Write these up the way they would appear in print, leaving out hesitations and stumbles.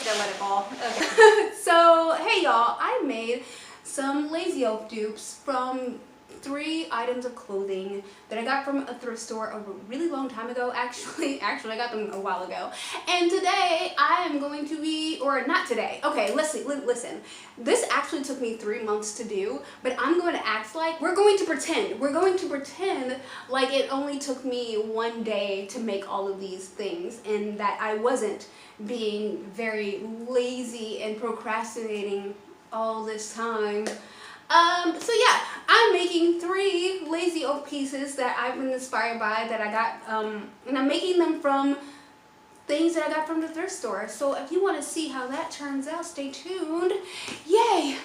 gonna let it fall. Okay. So, hey y'all, I made some Lazy Oaf dupes from 3 items of clothing that I got from a thrift store a really long time ago. Actually, I got them a while ago. And today I am going to be, or not today. Okay, listen. This actually took me 3 months to do, but I'm going to act like we're going to pretend like it only took me 1 day to make all of these things and that I wasn't being very lazy and procrastinating all this time. So yeah, I'm making 3 Lazy Oaf pieces that I've been inspired by that I got, and I'm making them from things that I got from the thrift store. So if you want to see how that turns out, stay tuned. Yay!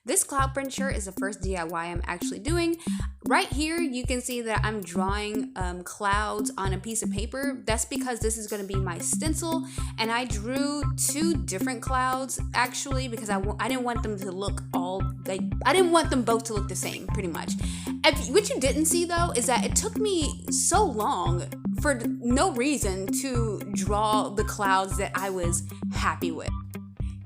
This cloud print shirt is the first DIY I'm actually doing. Right here, you can see that I'm drawing clouds on a piece of paper. That's because this is going to be my stencil, and I drew 2 different clouds actually because I didn't want them to look I didn't want them both to look the same, pretty much. What you didn't see though is that it took me so long for no reason to draw the clouds that I was happy with.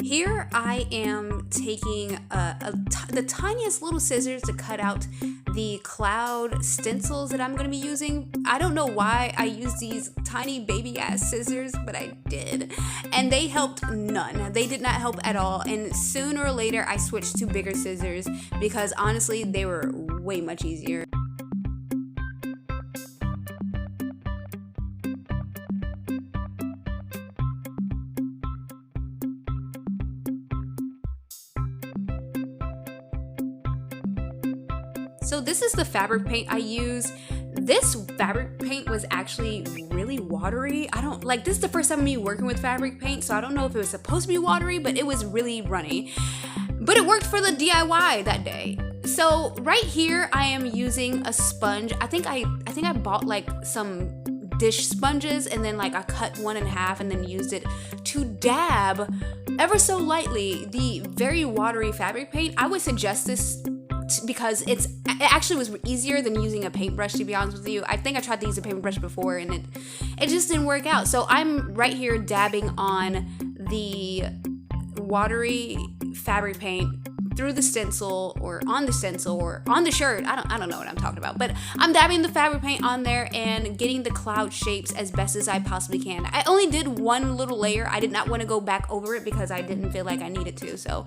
Here I am taking the tiniest little scissors to cut out the cloud stencils that I'm going to be using. I don't know why I used these tiny baby ass scissors, but I did. And they helped none. They did not help at all. And sooner or later I switched to bigger scissors because honestly they were way much easier. So this is the fabric paint I use. This fabric paint was actually really watery. This is the first time of me working with fabric paint, so I don't know if it was supposed to be watery, but it was really runny. But it worked for the DIY that day. So right here I am using a sponge. I think I bought like some dish sponges and then I cut one in half and then used it to dab ever so lightly the very watery fabric paint. I would suggest this because it actually was easier than using a paintbrush, to be honest with you. I think I tried to use a paintbrush before and it just didn't work out. So I'm right here dabbing on the watery fabric paint through the stencil or on the shirt. I don't know what I'm talking about, but I'm dabbing the fabric paint on there and getting the cloud shapes as best as I possibly can. I only did 1 little layer. I did not want to go back over it because I didn't feel like I needed to. So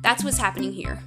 that's what's happening here.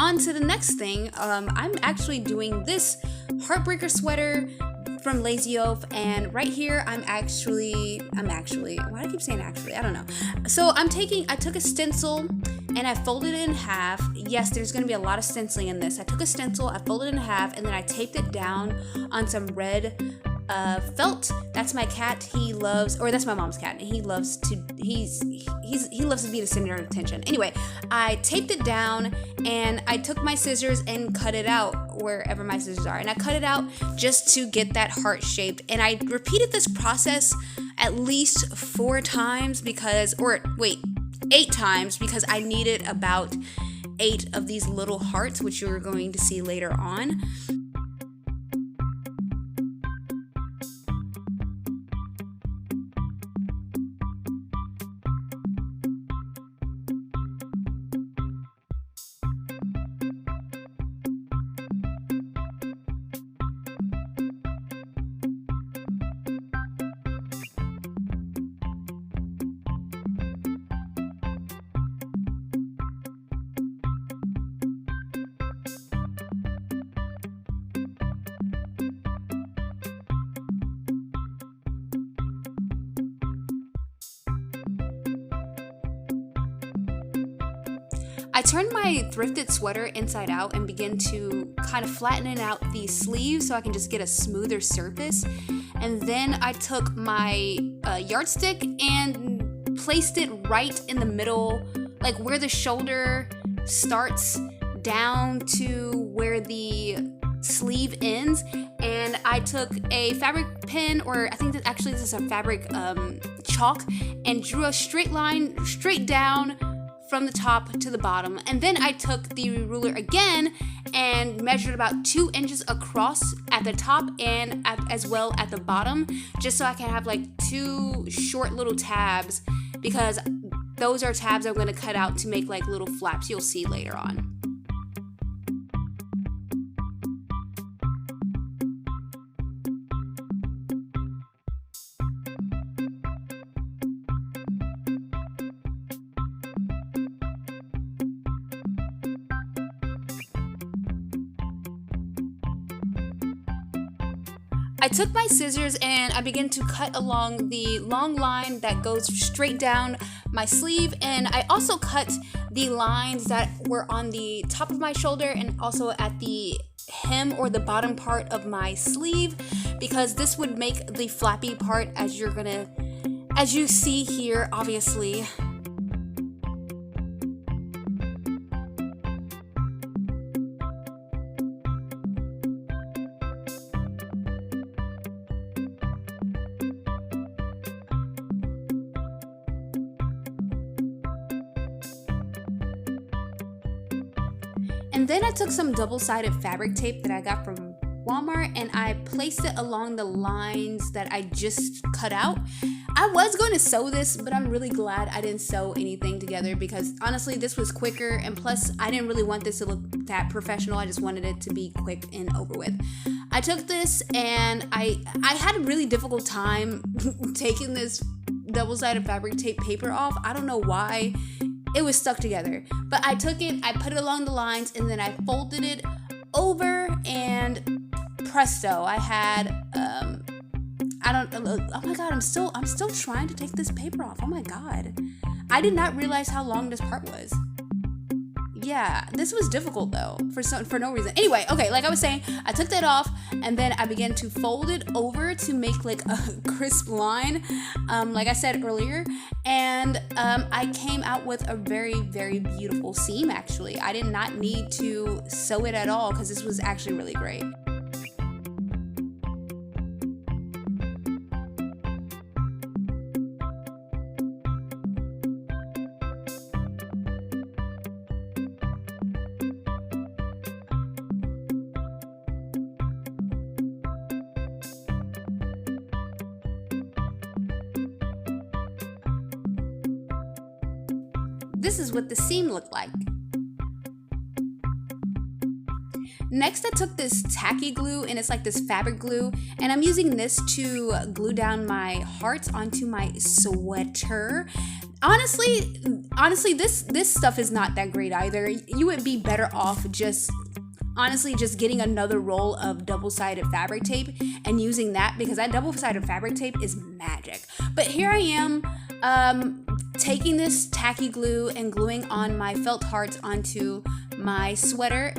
On to the next thing. I'm actually doing this Heartbreaker sweater from Lazy Oaf, and right here I'm actually, why do I keep saying actually? I don't know. So I took a stencil and I folded it in half. Yes, there's gonna be a lot of stenciling in this. I took a stencil, I folded it in half, and then I taped it down on some red Felt, that's my cat. He loves, or that's my mom's cat, and he loves to he loves to be the center of attention. Anyway, I taped it down and I took my scissors and cut it out wherever my scissors are, and I cut it out just to get that heart shaped. And I repeated this process at least 4 times because, or wait, 8 times, because I needed about 8 of these little hearts, which you're going to see later on. I turned my thrifted sweater inside out and began to kind of flatten out the sleeves so I can just get a smoother surface. And then I took my yardstick and placed it right in the middle, like where the shoulder starts down to where the sleeve ends. And I took a fabric pen, or I think that actually this is a fabric chalk, and drew a straight line straight down from the top to the bottom. And then I took the ruler again and measured about 2 inches across at the top and as well at the bottom, just so I can have like 2 short little tabs, because those are tabs I'm going to cut out to make like little flaps you'll see later on. I took my scissors and I began to cut along the long line that goes straight down my sleeve, and I also cut the lines that were on the top of my shoulder and also at the hem or the bottom part of my sleeve, because this would make the flappy part as you see here, obviously. And then I took some double-sided fabric tape that I got from Walmart and I placed it along the lines that I just cut out. I was going to sew this, but I'm really glad I didn't sew anything together, because honestly this was quicker, and plus I didn't really want this to look that professional. I just wanted it to be quick and over with. I took this and I had a really difficult time taking this double-sided fabric tape paper off. I don't know why. It was stuck together, but I took it, I put it along the lines, and then I folded it over, and presto, I had oh my god, I'm still trying to take this paper off. Oh my god, I did not realize how long this part was. Yeah, this was difficult though, for no reason. Anyway, okay, like I was saying, I took that off and then I began to fold it over to make like a crisp line, like I said earlier, and I came out with a very, very beautiful seam. Actually, I did not need to sew it at all because this was actually really great. This is what the seam looked like. Next, I took this tacky glue, and it's like this fabric glue, and I'm using this to glue down my hearts onto my sweater. Honestly, this stuff is not that great either. You would be better off just getting another roll of double-sided fabric tape and using that, because that double-sided fabric tape is magic. But here I am, taking this tacky glue and gluing on my felt hearts onto my sweater.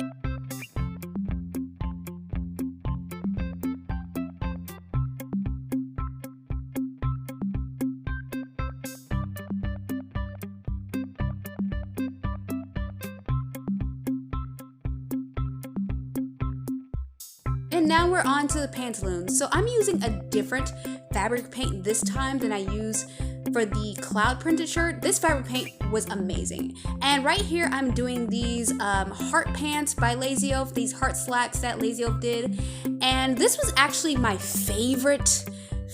And now we're on to the pantaloons. So I'm using a different fabric paint this time than I use for the cloud printed shirt. This fabric paint was amazing. And right here I'm doing these heart pants by Lazy Elf, these heart slacks that Lazy Elf did. And this was actually my favorite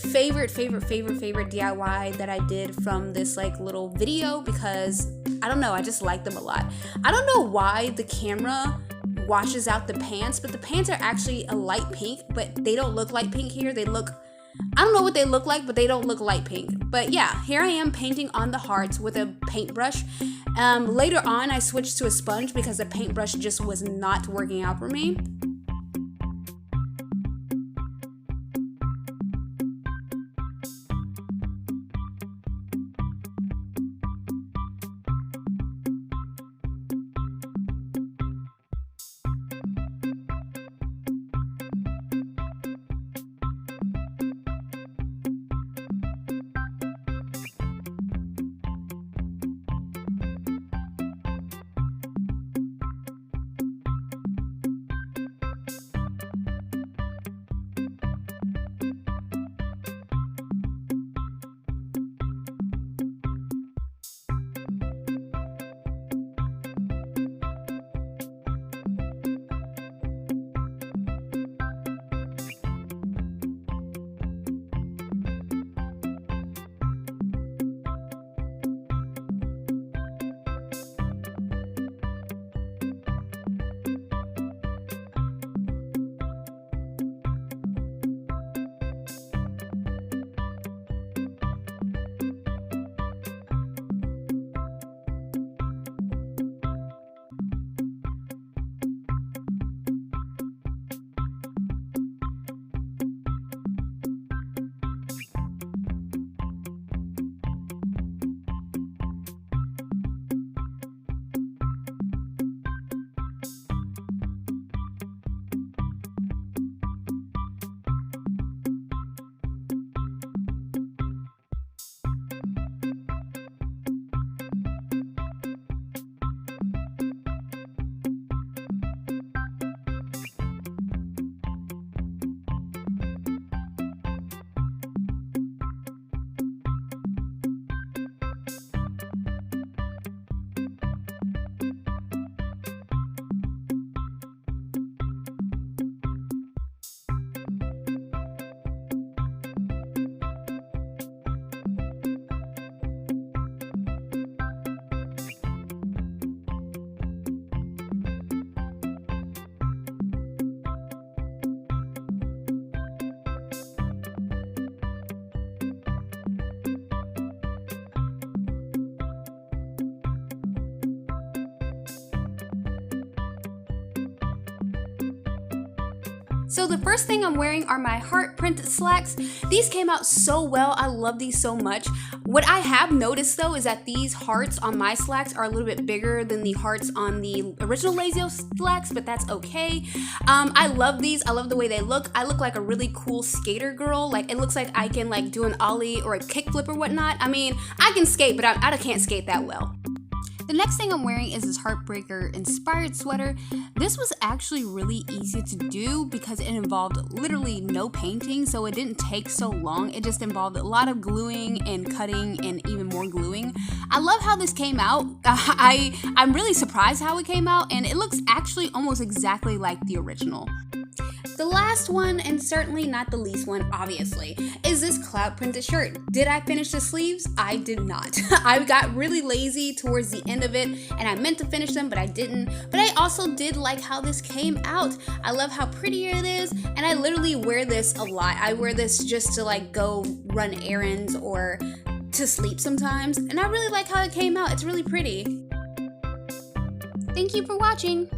DIY that I did from this like little video, because I don't know, I just like them a lot. I don't know why the camera washes out the pants, but the pants are actually a light pink, but they don't look light pink here. They look, I don't know what they look like, but they don't look light pink. But yeah, here I am painting on the hearts with a paintbrush. Later on, I switched to a sponge because the paintbrush just was not working out for me. So the first thing I'm wearing are my heart print slacks. These came out so well. I love these so much. What I have noticed though is that these hearts on my slacks are a little bit bigger than the hearts on the original Lazy Elf slacks, but that's okay. I love these. I love the way they look. I look like a really cool skater girl. Like it looks like I can like do an ollie or a kickflip or whatnot. I mean, I can skate, but I can't skate that well. The next thing I'm wearing is this Heartbreaker inspired sweater. This was actually really easy to do because it involved literally no painting, so it didn't take so long. It just involved a lot of gluing and cutting and even more gluing. I love how this came out. I'm really surprised how it came out, and it looks actually almost exactly like the original. The last one, and certainly not the least one, obviously, is this cloud printed shirt. Did I finish the sleeves? I did not. I got really lazy towards the end of it, and I meant to finish them, but I didn't. But I also did like how this came out. I love how pretty it is, and I literally wear this a lot. I wear this just to like go run errands or to sleep sometimes, and I really like how it came out. It's really pretty. Thank you for watching.